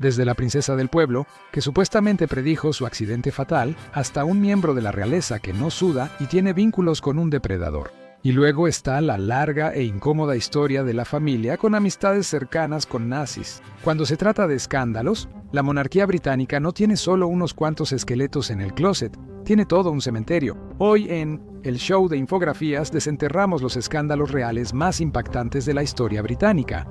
Desde la princesa del pueblo, que supuestamente predijo su accidente fatal, hasta un miembro de la realeza que no suda y tiene vínculos con un depredador. Y luego está la larga e incómoda historia de la familia con amistades cercanas con nazis. Cuando se trata de escándalos, la monarquía británica no tiene solo unos cuantos esqueletos en el closet, tiene todo un cementerio. Hoy en el show de infografías desenterramos los escándalos reales más impactantes de la historia británica.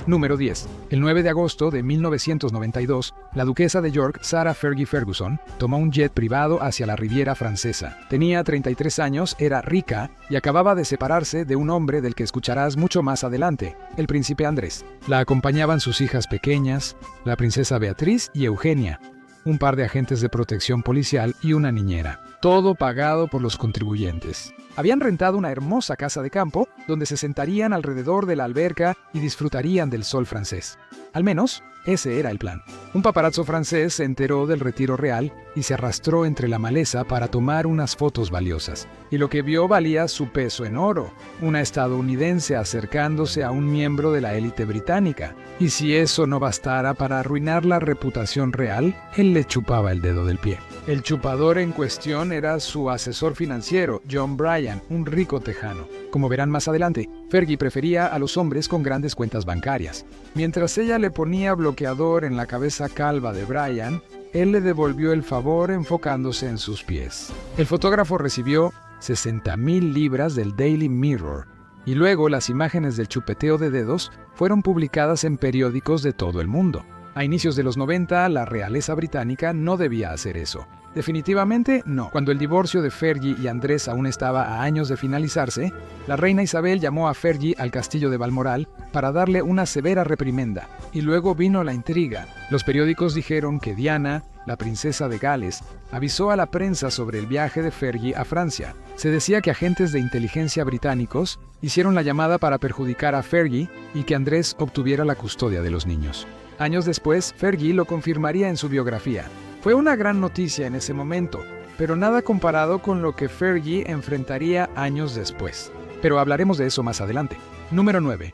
Número 10. El 9 de agosto de 1992, la duquesa de York, Sarah Fergie Ferguson, tomó un jet privado hacia la Riviera Francesa. Tenía 33 años, era rica y acababa de separarse de un hombre del que escucharás mucho más adelante, el príncipe Andrés. La acompañaban sus hijas pequeñas, la princesa Beatriz y Eugenia, un par de agentes de protección policial y una niñera. Todo pagado por los contribuyentes. Habían rentado una hermosa casa de campo donde se sentarían alrededor de la alberca y disfrutarían del sol francés. Al menos, ese era el plan. Un paparazzo francés se enteró del retiro real y se arrastró entre la maleza para tomar unas fotos valiosas. Y lo que vio valía su peso en oro, una estadounidense acercándose a un miembro de la élite británica. Y si eso no bastara para arruinar la reputación real, él le chupaba el dedo del pie. El chupador en cuestión era su asesor financiero, John Bryan, un rico tejano. Como verán más adelante, Fergie prefería a los hombres con grandes cuentas bancarias. Mientras ella le ponía bloqueador en la cabeza calva de Bryan, él le devolvió el favor enfocándose en sus pies. El fotógrafo recibió 60,000 libras del Daily Mirror, y luego las imágenes del chupeteo de dedos fueron publicadas en periódicos de todo el mundo. A inicios de los 90, la realeza británica no debía hacer eso. Definitivamente no. Cuando el divorcio de Fergie y Andrés aún estaba a años de finalizarse, la reina Isabel llamó a Fergie al castillo de Balmoral para darle una severa reprimenda. Y luego vino la intriga. Los periódicos dijeron que Diana, la princesa de Gales, avisó a la prensa sobre el viaje de Fergie a Francia. Se decía que agentes de inteligencia británicos hicieron la llamada para perjudicar a Fergie y que Andrés obtuviera la custodia de los niños. Años después, Fergie lo confirmaría en su biografía. Fue una gran noticia en ese momento, pero nada comparado con lo que Fergie enfrentaría años después. Pero hablaremos de eso más adelante. Número 9.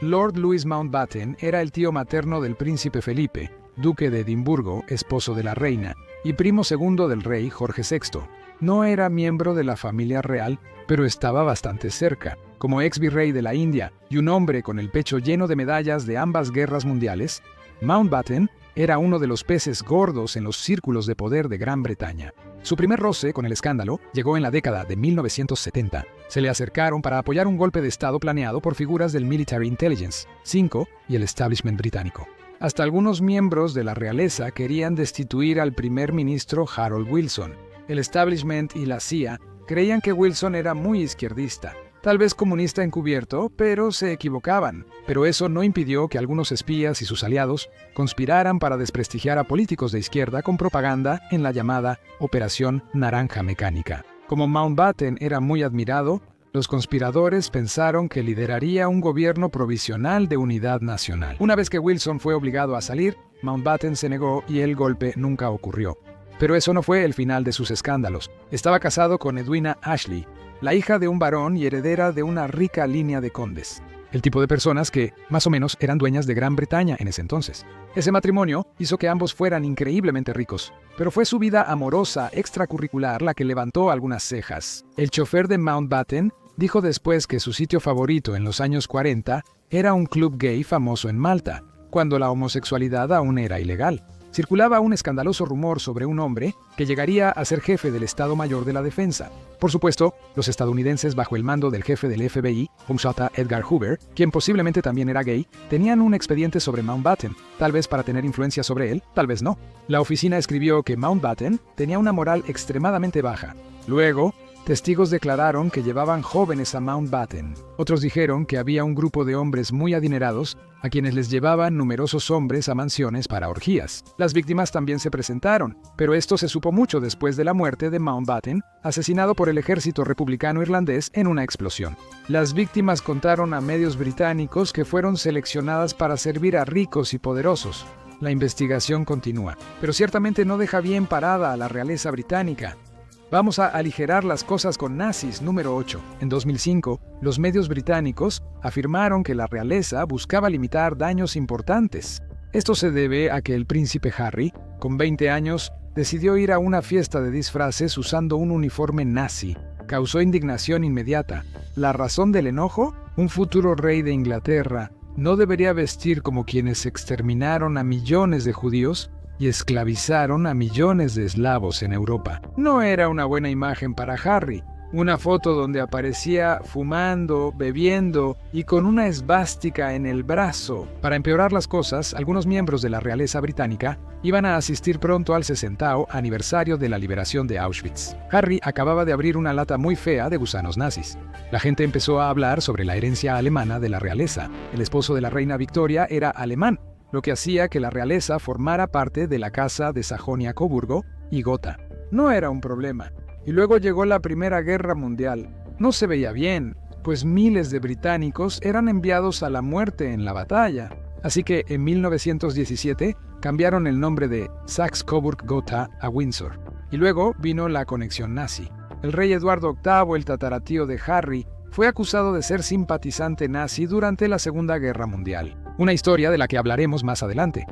Lord Louis Mountbatten era el tío materno del príncipe Felipe, duque de Edimburgo, esposo de la reina, y primo segundo del rey Jorge VI. No era miembro de la familia real, pero estaba bastante cerca. Como ex virrey de la India y un hombre con el pecho lleno de medallas de ambas guerras mundiales, Mountbatten era uno de los peces gordos en los círculos de poder de Gran Bretaña. Su primer roce con el escándalo llegó en la década de 1970. Se le acercaron para apoyar un golpe de estado planeado por figuras del Military Intelligence, 5 y el establishment británico. Hasta algunos miembros de la realeza querían destituir al primer ministro Harold Wilson. El establishment y la CIA creían que Wilson era muy izquierdista, tal vez comunista encubierto, pero se equivocaban. Pero eso no impidió que algunos espías y sus aliados conspiraran para desprestigiar a políticos de izquierda con propaganda en la llamada Operación Naranja Mecánica. Como Mountbatten era muy admirado, los conspiradores pensaron que lideraría un gobierno provisional de unidad nacional. Una vez que Wilson fue obligado a salir, Mountbatten se negó y el golpe nunca ocurrió. Pero eso no fue el final de sus escándalos. Estaba casado con Edwina Ashley, la hija de un barón y heredera de una rica línea de condes. El tipo de personas que, más o menos, eran dueñas de Gran Bretaña en ese entonces. Ese matrimonio hizo que ambos fueran increíblemente ricos, pero fue su vida amorosa extracurricular la que levantó algunas cejas. El chofer de Mountbatten dijo después que su sitio favorito en los años 40 era un club gay famoso en Malta, cuando la homosexualidad aún era ilegal. Circulaba un escandaloso rumor sobre un hombre que llegaría a ser jefe del Estado Mayor de la Defensa. Por supuesto, los estadounidenses bajo el mando del jefe del FBI, James Edgar Hoover, quien posiblemente también era gay, tenían un expediente sobre Mountbatten, tal vez para tener influencia sobre él, tal vez no. La oficina escribió que Mountbatten tenía una moral extremadamente baja. Luego, testigos declararon que llevaban jóvenes a Mountbatten. Otros dijeron que había un grupo de hombres muy adinerados a quienes les llevaban numerosos hombres a mansiones para orgías. Las víctimas también se presentaron, pero esto se supo mucho después de la muerte de Mountbatten, asesinado por el ejército republicano irlandés en una explosión. Las víctimas contaron a medios británicos que fueron seleccionadas para servir a ricos y poderosos. La investigación continúa, pero ciertamente no deja bien parada a la realeza británica. Vamos a aligerar las cosas con nazis. Número 8. En 2005, los medios británicos afirmaron que la realeza buscaba limitar daños importantes. Esto se debe a que el príncipe Harry, con 20 años, decidió ir a una fiesta de disfraces usando un uniforme nazi. Causó indignación inmediata. ¿La razón del enojo? Un futuro rey de Inglaterra no debería vestir como quienes exterminaron a millones de judíos y esclavizaron a millones de eslavos en Europa. No era una buena imagen para Harry. Una foto donde aparecía fumando, bebiendo y con una esvástica en el brazo. Para empeorar las cosas, algunos miembros de la realeza británica iban a asistir pronto al 60º aniversario de la liberación de Auschwitz. Harry acababa de abrir una lata muy fea de gusanos nazis. La gente empezó a hablar sobre la herencia alemana de la realeza. El esposo de la reina Victoria era alemán, lo que hacía que la realeza formara parte de la casa de Sajonia-Coburgo y Gotha. No era un problema. Y luego llegó la Primera Guerra Mundial. No se veía bien, pues miles de británicos eran enviados a la muerte en la batalla. Así que en 1917 cambiaron el nombre de Saxe-Coburg-Gotha a Windsor. Y luego vino la conexión nazi. El rey Eduardo VIII, el tataratío de Harry, fue acusado de ser simpatizante nazi durante la Segunda Guerra Mundial. Una historia de la que hablaremos más adelante.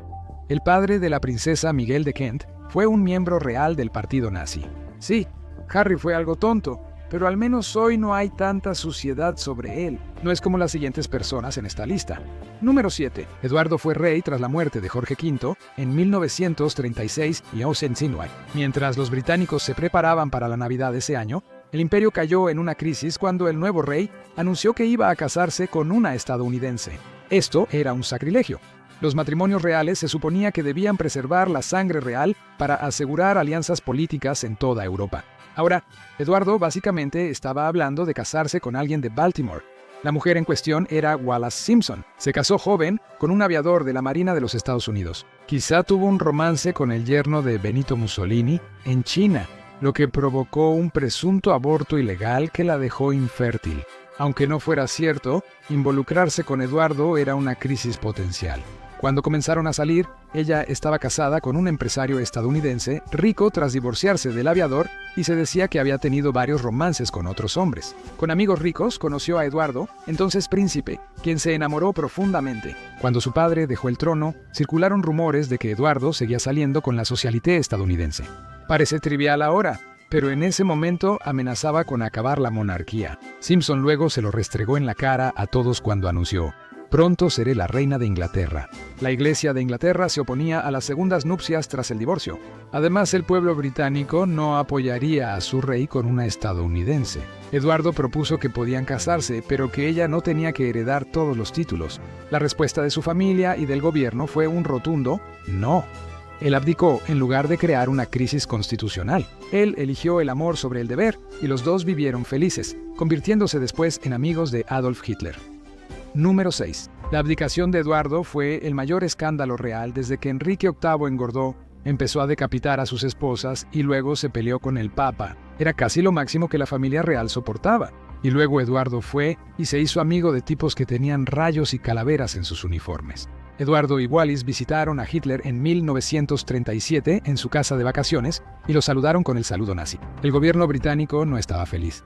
El padre de la princesa Miguel de Kent fue un miembro real del partido nazi. Sí, Harry fue algo tonto, pero al menos hoy no hay tanta suciedad sobre él. No es como las siguientes personas en esta lista. Número 7. Eduardo fue rey tras la muerte de Jorge V en 1936 y Auschwitz. Mientras los británicos se preparaban para la Navidad de ese año, el imperio cayó en una crisis cuando el nuevo rey anunció que iba a casarse con una estadounidense. Esto era un sacrilegio. Los matrimonios reales se suponía que debían preservar la sangre real para asegurar alianzas políticas en toda Europa. Ahora, Eduardo básicamente estaba hablando de casarse con alguien de Baltimore. La mujer en cuestión era Wallace Simpson. Se casó joven con un aviador de la Marina de los Estados Unidos. Quizá tuvo un romance con el yerno de Benito Mussolini en China, lo que provocó un presunto aborto ilegal que la dejó infértil. Aunque no fuera cierto, involucrarse con Eduardo era una crisis potencial. Cuando comenzaron a salir, ella estaba casada con un empresario estadounidense rico tras divorciarse del aviador y se decía que había tenido varios romances con otros hombres. Con amigos ricos conoció a Eduardo, entonces príncipe, quien se enamoró profundamente. Cuando su padre dejó el trono, circularon rumores de que Eduardo seguía saliendo con la socialité estadounidense. Parece trivial ahora, pero en ese momento amenazaba con acabar la monarquía. Simpson luego se lo restregó en la cara a todos cuando anunció: «Pronto seré la reina de Inglaterra». La Iglesia de Inglaterra se oponía a las segundas nupcias tras el divorcio. Además, el pueblo británico no apoyaría a su rey con una estadounidense. Eduardo propuso que podían casarse, pero que ella no tenía que heredar todos los títulos. La respuesta de su familia y del gobierno fue un rotundo «no». Él abdicó en lugar de crear una crisis constitucional. Él eligió el amor sobre el deber y los dos vivieron felices, convirtiéndose después en amigos de Adolf Hitler. Número 6. La abdicación de Eduardo fue el mayor escándalo real desde que Enrique VIII engordó, empezó a decapitar a sus esposas y luego se peleó con el Papa. Era casi lo máximo que la familia real soportaba. Y luego Eduardo fue y se hizo amigo de tipos que tenían rayos y calaveras en sus uniformes. Eduardo y Wallis visitaron a Hitler en 1937 en su casa de vacaciones y lo saludaron con el saludo nazi. El gobierno británico no estaba feliz,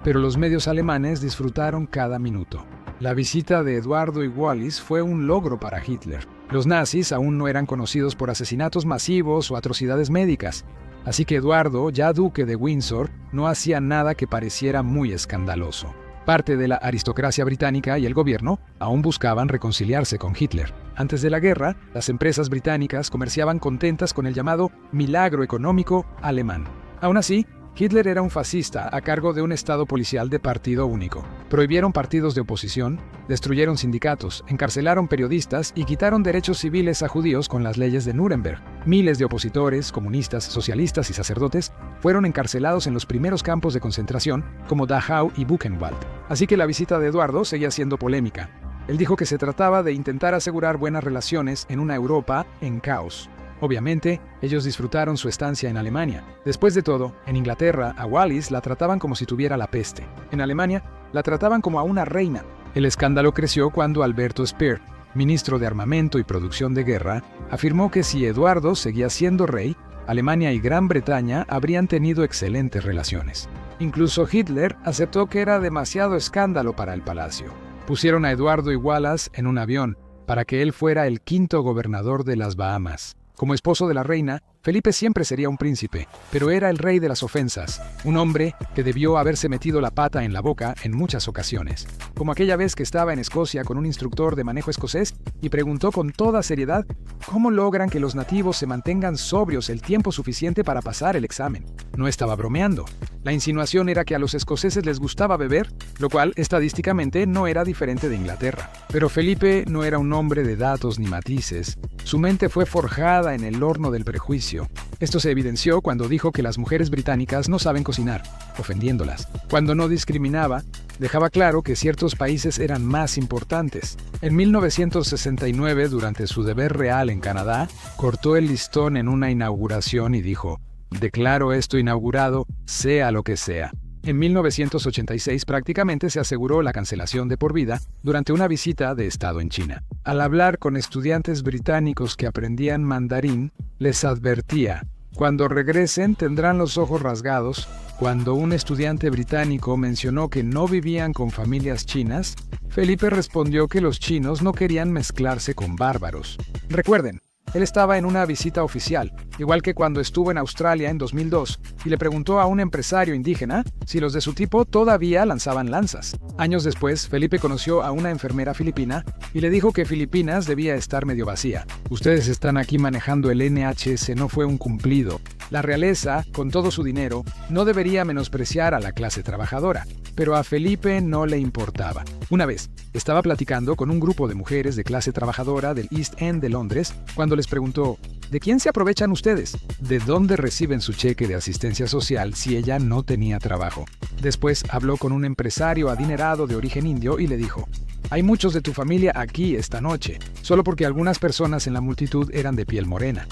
pero los medios alemanes disfrutaron cada minuto. La visita de Eduardo y Wallis fue un logro para Hitler. Los nazis aún no eran conocidos por asesinatos masivos o atrocidades médicas, así que Eduardo, ya duque de Windsor, no hacía nada que pareciera muy escandaloso. Parte de la aristocracia británica y el gobierno aún buscaban reconciliarse con Hitler. Antes de la guerra, las empresas británicas comerciaban contentas con el llamado milagro económico alemán. Aún así, Hitler era un fascista a cargo de un estado policial de partido único. Prohibieron partidos de oposición, destruyeron sindicatos, encarcelaron periodistas y quitaron derechos civiles a judíos con las leyes de Nuremberg. Miles de opositores, comunistas, socialistas y sacerdotes fueron encarcelados en los primeros campos de concentración como Dachau y Buchenwald. Así que la visita de Eduardo seguía siendo polémica. Él dijo que se trataba de intentar asegurar buenas relaciones en una Europa en caos. Obviamente, ellos disfrutaron su estancia en Alemania. Después de todo, en Inglaterra, a Wallis la trataban como si tuviera la peste. En Alemania, la trataban como a una reina. El escándalo creció cuando Alberto Speer, ministro de Armamento y Producción de Guerra, afirmó que si Eduardo seguía siendo rey, Alemania y Gran Bretaña habrían tenido excelentes relaciones. Incluso Hitler aceptó que era demasiado escándalo para el palacio. Pusieron a Eduardo y Wallace en un avión, para que él fuera el quinto gobernador de las Bahamas. Como esposo de la reina, Felipe siempre sería un príncipe, pero era el rey de las ofensas, un hombre que debió haberse metido la pata en la boca en muchas ocasiones. Como aquella vez que estaba en Escocia con un instructor de manejo escocés y preguntó con toda seriedad cómo logran que los nativos se mantengan sobrios el tiempo suficiente para pasar el examen. No estaba bromeando. La insinuación era que a los escoceses les gustaba beber, lo cual estadísticamente no era diferente de Inglaterra. Pero Felipe no era un hombre de datos ni matices. Su mente fue forjada en el horno del prejuicio. Esto se evidenció cuando dijo que las mujeres británicas no saben cocinar, ofendiéndolas. Cuando no discriminaba, dejaba claro que ciertos países eran más importantes. En 1969, durante su deber real en Canadá, cortó el listón en una inauguración y dijo: "Declaro esto inaugurado, sea lo que sea". En 1986 prácticamente se aseguró la cancelación de por vida durante una visita de Estado en China. Al hablar con estudiantes británicos que aprendían mandarín, les advertía: cuando regresen tendrán los ojos rasgados. Cuando un estudiante británico mencionó que no vivían con familias chinas, Felipe respondió que los chinos no querían mezclarse con bárbaros. Recuerden, él estaba en una visita oficial, igual que cuando estuvo en Australia en 2002, y le preguntó a un empresario indígena si los de su tipo todavía lanzaban lanzas. Años después, Felipe conoció a una enfermera filipina y le dijo que Filipinas debía estar medio vacía. Ustedes están aquí manejando el NHS, no fue un cumplido. La realeza, con todo su dinero, no debería menospreciar a la clase trabajadora, pero a Felipe no le importaba. Una vez, estaba platicando con un grupo de mujeres de clase trabajadora del East End de Londres cuando les preguntó: ¿de quién se aprovechan ustedes? ¿De dónde reciben su cheque de asistencia social si ella no tenía trabajo? Después habló con un empresario adinerado de origen indio y le dijo: hay muchos de tu familia aquí esta noche, solo porque algunas personas en la multitud eran de piel morena.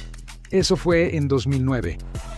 Eso fue en 2009.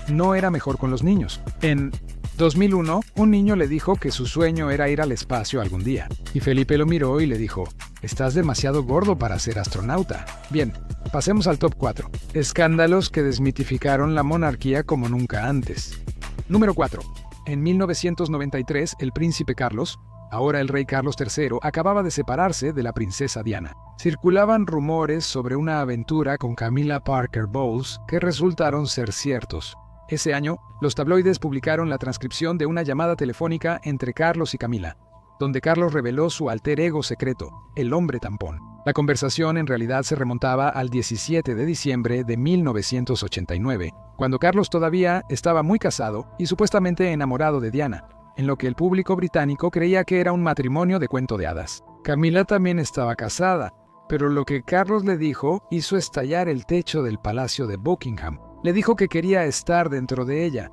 No era mejor con los niños. En 2001, un niño le dijo que su sueño era ir al espacio algún día. Y Felipe lo miró y le dijo: estás demasiado gordo para ser astronauta. Bien, pasemos al top 4. Escándalos que desmitificaron la monarquía como nunca antes. Número 4. En 1993, el príncipe Carlos, ahora el rey Carlos III, acababa de separarse de la princesa Diana. Circulaban rumores sobre una aventura con Camilla Parker Bowles que resultaron ser ciertos. Ese año, los tabloides publicaron la transcripción de una llamada telefónica entre Carlos y Camilla, donde Carlos reveló su alter ego secreto, el hombre tampón. La conversación en realidad se remontaba al 17 de diciembre de 1989, cuando Carlos todavía estaba muy casado y supuestamente enamorado de Diana, en lo que el público británico creía que era un matrimonio de cuento de hadas. Camilla también estaba casada, pero lo que Carlos le dijo hizo estallar el techo del Palacio de Buckingham. Le dijo que quería estar dentro de ella.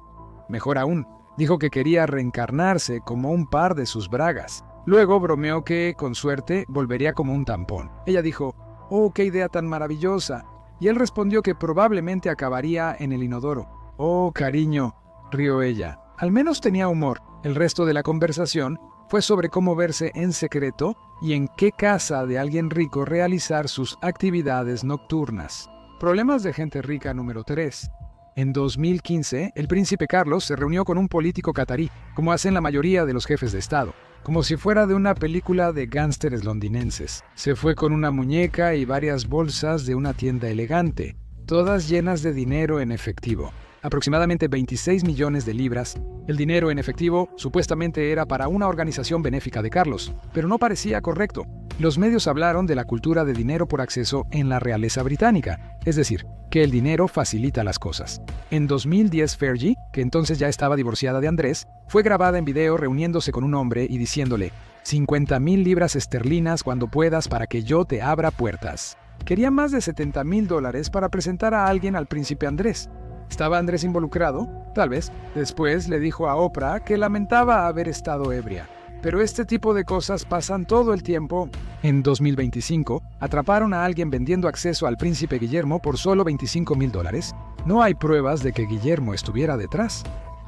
Mejor aún, dijo que quería reencarnarse como un par de sus bragas. Luego bromeó que, con suerte, volvería como un tampón. Ella dijo: «Oh, qué idea tan maravillosa». Y él respondió que probablemente acabaría en el inodoro. «Oh, cariño», rió ella. Al menos tenía humor. El resto de la conversación fue sobre cómo verse en secreto y en qué casa de alguien rico realizar sus actividades nocturnas. Problemas de gente rica número 3. En 2015, el príncipe Carlos se reunió con un político catarí, como hacen la mayoría de los jefes de Estado, como si fuera de una película de gángsteres londinenses. Se fue con una muñeca y varias bolsas de una tienda elegante, todas llenas de dinero en efectivo. Aproximadamente 26 millones de libras. El dinero en efectivo supuestamente era para una organización benéfica de Carlos, pero no parecía correcto. Los medios hablaron de la cultura de dinero por acceso en la realeza británica, es decir, que el dinero facilita las cosas. En 2010, Fergie, que entonces ya estaba divorciada de Andrés, fue grabada en video reuniéndose con un hombre y diciéndole: 50,000 libras esterlinas cuando puedas para que yo te abra puertas. Quería más de $70,000 para presentar a alguien al príncipe Andrés. ¿Estaba Andrés involucrado? Tal vez. Después le dijo a Oprah que lamentaba haber estado ebria. Pero este tipo de cosas pasan todo el tiempo. En 2025, atraparon a alguien vendiendo acceso al príncipe Guillermo por solo $25,000. No hay pruebas de que Guillermo estuviera detrás.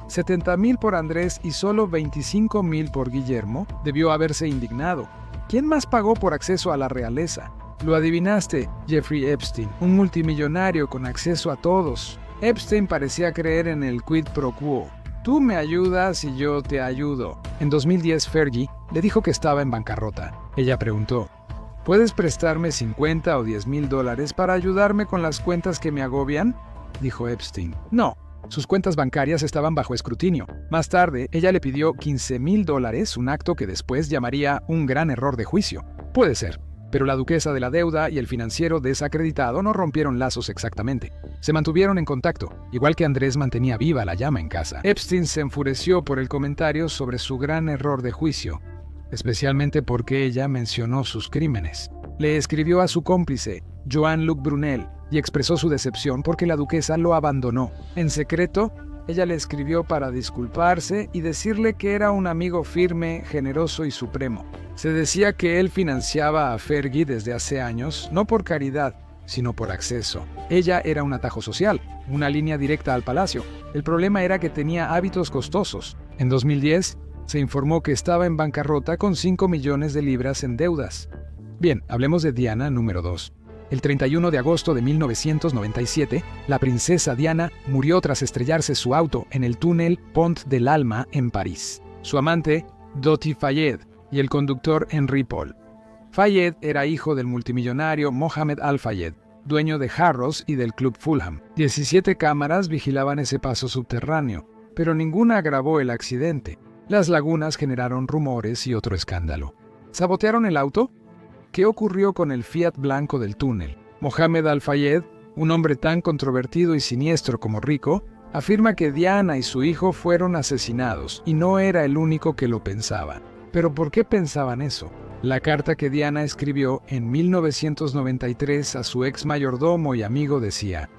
70,000 por Andrés y solo 25,000 por Guillermo. Debió haberse indignado. ¿Quién más pagó por acceso a la realeza? Lo adivinaste, Jeffrey Epstein, un multimillonario con acceso a todos. Epstein parecía creer en el quid pro quo. Tú me ayudas y yo te ayudo. En 2010, Fergie le dijo que estaba en bancarrota. Ella preguntó: ¿Puedes prestarme 50 o 10 mil dólares para ayudarme con las cuentas que me agobian?, dijo Epstein. No. Sus cuentas bancarias estaban bajo escrutinio. Más tarde, ella le pidió 15 mil dólares, un acto que después llamaría un gran error de juicio. Puede ser, pero la duquesa de la deuda y el financiero desacreditado no rompieron lazos exactamente. Se mantuvieron en contacto, igual que Andrés mantenía viva la llama en casa. Epstein se enfureció por el comentario sobre su gran error de juicio, especialmente porque ella mencionó sus crímenes. Le escribió a su cómplice, Jean-Luc Brunel, y expresó su decepción porque la duquesa lo abandonó. En secreto, ella le escribió para disculparse y decirle que era un amigo firme, generoso y supremo. Se decía que él financiaba a Fergie desde hace años, no por caridad, sino por acceso. Ella era un atajo social, una línea directa al palacio. El problema era que tenía hábitos costosos. En 2010, se informó que estaba en bancarrota con 5 millones de libras en deudas. Bien, hablemos de Diana número 2. El 31 de agosto de 1997, la princesa Diana murió tras estrellarse su auto en el túnel Pont de l'Alma en París. Su amante, Dottie Fayed, y el conductor Henri Paul. Fayed era hijo del multimillonario Mohamed Al-Fayed, dueño de Harrods y del Club Fulham. 17 cámaras vigilaban ese paso subterráneo, pero ninguna grabó el accidente. Las lagunas generaron rumores y otro escándalo. ¿Sabotearon el auto? ¿Qué ocurrió con el Fiat blanco del túnel? Mohamed Al-Fayed, un hombre tan controvertido y siniestro como rico, afirma que Diana y su hijo fueron asesinados, y no era el único que lo pensaba. ¿Pero por qué pensaban eso? La carta que Diana escribió en 1993 a su ex mayordomo y amigo decía: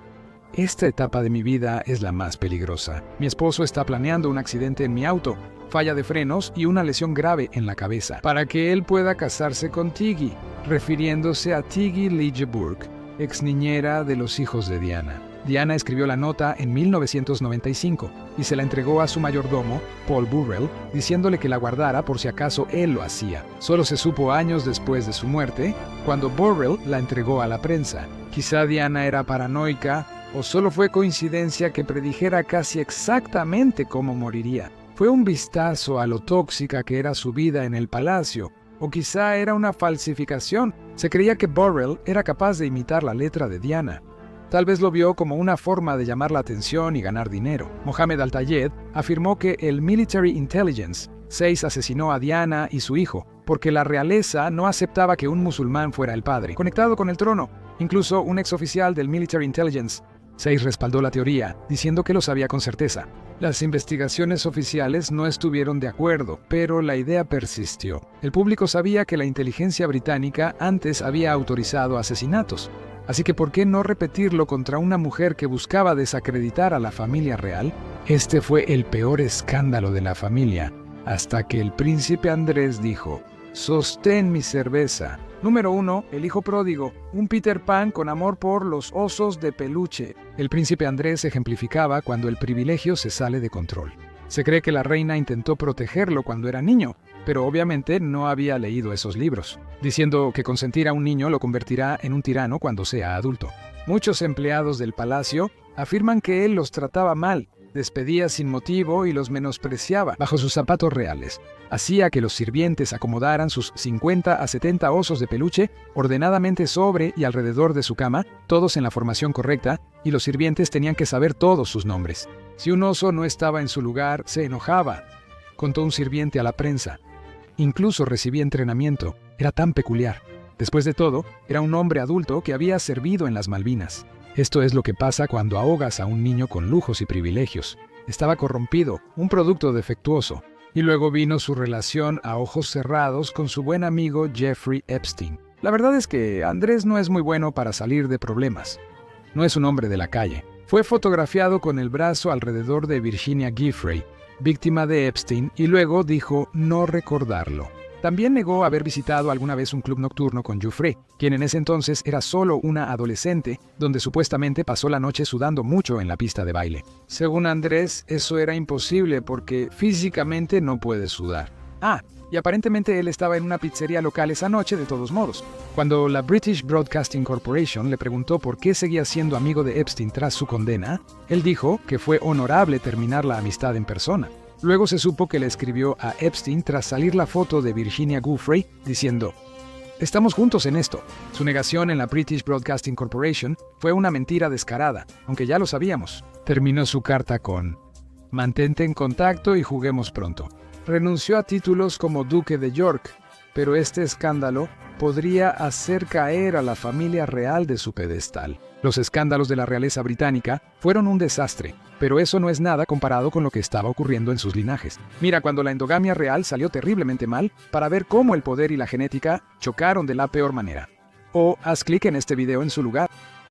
«Esta etapa de mi vida es la más peligrosa. Mi esposo está planeando un accidente en mi auto, falla de frenos y una lesión grave en la cabeza, para que él pueda casarse con Tiggy», refiriéndose a Tiggy Lige Burke, ex niñera de los hijos de Diana. Diana escribió la nota en 1995 y se la entregó a su mayordomo, Paul Burrell, diciéndole que la guardara por si acaso él lo hacía. Solo se supo años después de su muerte, cuando Burrell la entregó a la prensa. Quizá Diana era paranoica, o solo fue coincidencia que predijera casi exactamente cómo moriría. Fue un vistazo a lo tóxica que era su vida en el palacio, o quizá era una falsificación. Se creía que Burrell era capaz de imitar la letra de Diana. Tal vez lo vio como una forma de llamar la atención y ganar dinero. Mohamed Al-Tayed afirmó que el Military Intelligence 6 asesinó a Diana y su hijo, porque la realeza no aceptaba que un musulmán fuera el padre, conectado con el trono. Incluso un exoficial del Military Intelligence 6 respaldó la teoría, diciendo que lo sabía con certeza. Las investigaciones oficiales no estuvieron de acuerdo, pero la idea persistió. El público sabía que la inteligencia británica antes había autorizado asesinatos. Así que ¿por qué no repetirlo contra una mujer que buscaba desacreditar a la familia real? Este fue el peor escándalo de la familia, hasta que el príncipe Andrés dijo: «Sostén mi cerveza». Número 1. El hijo pródigo, un Peter Pan con amor por los osos de peluche. El príncipe Andrés ejemplificaba cuando el privilegio se sale de control. Se cree que la reina intentó protegerlo cuando era niño, pero obviamente no había leído esos libros, diciendo que consentir a un niño lo convertirá en un tirano cuando sea adulto. Muchos empleados del palacio afirman que él los trataba mal, despedía sin motivo y los menospreciaba bajo sus zapatos reales. Hacía que los sirvientes acomodaran sus 50 a 70 osos de peluche ordenadamente sobre y alrededor de su cama, todos en la formación correcta, y los sirvientes tenían que saber todos sus nombres. Si un oso no estaba en su lugar, se enojaba, contó un sirviente a la prensa. Incluso recibía entrenamiento. Era tan peculiar. Después de todo, era un hombre adulto que había servido en las Malvinas. Esto es lo que pasa cuando ahogas a un niño con lujos y privilegios. Estaba corrompido, un producto defectuoso. Y luego vino su relación a ojos cerrados con su buen amigo Jeffrey Epstein. La verdad es que Andrés no es muy bueno para salir de problemas. No es un hombre de la calle. Fue fotografiado con el brazo alrededor de Virginia Giuffre, víctima de Epstein, y luego dijo no recordarlo. También negó haber visitado alguna vez un club nocturno con Giuffre, quien en ese entonces era solo una adolescente, donde supuestamente pasó la noche sudando mucho en la pista de baile. Según Andrés, eso era imposible porque físicamente no puede sudar. Y aparentemente él estaba en una pizzería local esa noche de todos modos. Cuando la British Broadcasting Corporation le preguntó por qué seguía siendo amigo de Epstein tras su condena, él dijo que fue honorable terminar la amistad en persona. Luego se supo que le escribió a Epstein tras salir la foto de Virginia Giuffre diciendo: Estamos juntos en esto. Su negación en la British Broadcasting Corporation fue una mentira descarada, aunque ya lo sabíamos. Terminó su carta con: mantente en contacto y juguemos pronto. Renunció a títulos como Duque de York, pero este escándalo podría hacer caer a la familia real de su pedestal. Los escándalos de la realeza británica fueron un desastre, pero eso no es nada comparado con lo que estaba ocurriendo en sus linajes. Mira cuando la endogamia real salió terriblemente mal, para ver cómo el poder y la genética chocaron de la peor manera. O haz clic en este video en su lugar.